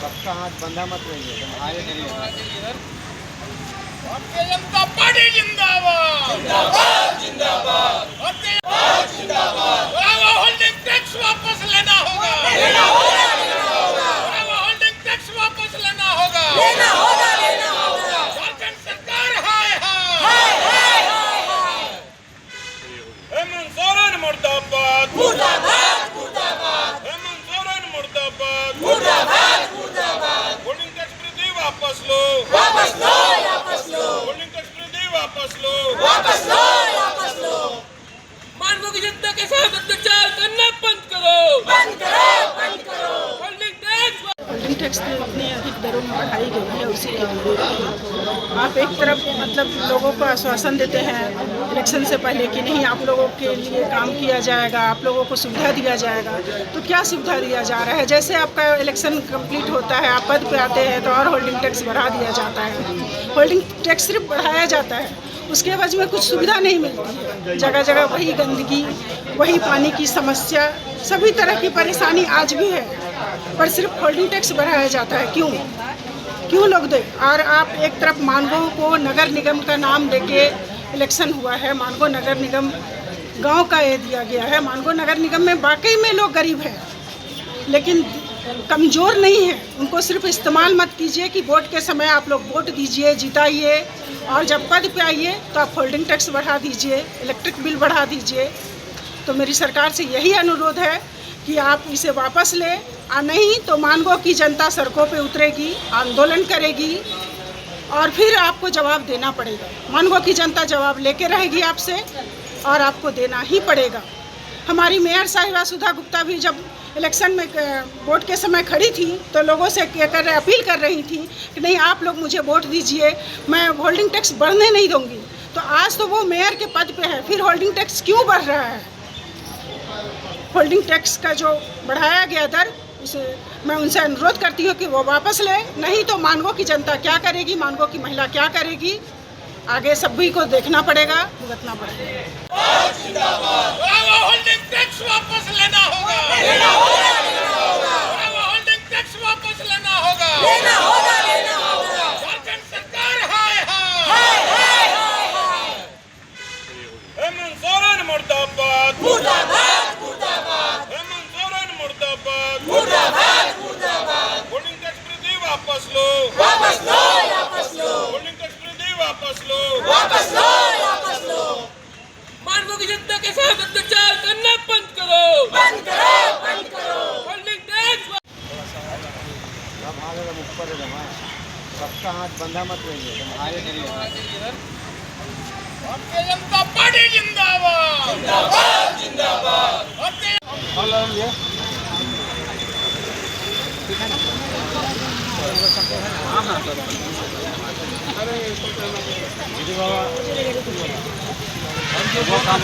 सबका हाथ बंधा मत रहिए, आगे चलिए। भारतीय जनता पार्टी जिंदाबाद जिंदाबाद जिंदाबाद होल्डिंग टैक्स वापस लेना होगा होल्डिंग टैक्स वापस लेना होगा झारखंड सरकार हाय हेमंत सोरेन मुर्दाबाद हेमंत सोरेन मुर्दाबाद होल्डिंग टैक्स वृद्धि वापस लो होल्डिंग टैक्स वृद्धि वापस लो मानवों की जनता के साथ अत्याचार करना बंद करो होल्डिंग टैक्स इतनी अधिक दरों में बढ़ाई गई है, उसी के लिए आप एक तरफ मतलब लोगों को आश्वासन देते हैं इलेक्शन से पहले कि नहीं आप लोगों के लिए काम किया जाएगा, आप लोगों को सुविधा दिया जाएगा। तो क्या सुविधा दिया जा रहा है? जैसे आपका इलेक्शन कंप्लीट होता है, आप पद पे आते हैं तो और होल्डिंग टैक्स बढ़ा दिया जाता है। होल्डिंग टैक्स सिर्फ बढ़ाया जाता है, उसके एवज में कुछ सुविधा नहीं मिलती है। जगह जगह वही गंदगी, वही पानी की समस्या, सभी तरह की परेशानी आज भी है, पर सिर्फ होल्डिंग टैक्स बढ़ाया जाता है। क्यों लोग दे? और आप एक तरफ मानगो को नगर निगम का नाम देके इलेक्शन हुआ है, मानगो नगर निगम गांव का ये दिया गया है। मानगो नगर निगम में वाकई में लोग गरीब हैं, लेकिन कमज़ोर नहीं है। उनको सिर्फ इस्तेमाल मत कीजिए कि वोट के समय आप लोग वोट दीजिए, जिताइए, और जब पद पे आइए तो आप होल्डिंग टैक्स बढ़ा दीजिए, इलेक्ट्रिक बिल बढ़ा दीजिए। तो मेरी सरकार से यही अनुरोध है कि आप इसे वापस लें, और नहीं तो मानगो की जनता सड़कों पे उतरेगी, आंदोलन करेगी, और फिर आपको जवाब देना पड़ेगा। मानगो की जनता जवाब लेके रहेगी आपसे, और आपको देना ही पड़ेगा। हमारी मेयर साहिबा सुधा गुप्ता भी जब इलेक्शन में वोट के समय खड़ी थी तो लोगों से अपील कर रही थी कि नहीं आप लोग मुझे वोट दीजिए, मैं होल्डिंग टैक्स बढ़ने नहीं दूंगी। तो आज तो वो मेयर के पद पे है, फिर होल्डिंग टैक्स क्यों बढ़ रहा है? होल्डिंग टैक्स का जो बढ़ाया गया दर, उसे मैं उनसे अनुरोध करती हूँ कि वो वापस ले, नहीं तो मानगो की जनता क्या करेगी, मानगो की महिला क्या करेगी, आगे सभी को देखना पड़ेगा, भुगतना पड़ेगा। होल्डिंग टैक्स वापस लेना होगा होल्डिंग टैक्स वापस लेना होगा झारखंड सरकार हाय हेमंत सोरेन मुर्दाबाद हेमंत सोरेन मुर्दाबाद होल्डिंग टैक्स वृद्धि वापस लो होल्डिंग टैक्स वृद्धि वापस लो मानवों की जनता के साथ अत्याचार करना बंद करो होल्डिंग टैक्स ऊपर सबका हाथ बंधा मत रहिए, आगे चलिए। भारतीय जनता पार्टी जिंदाबाद जिंदाबाद वो काम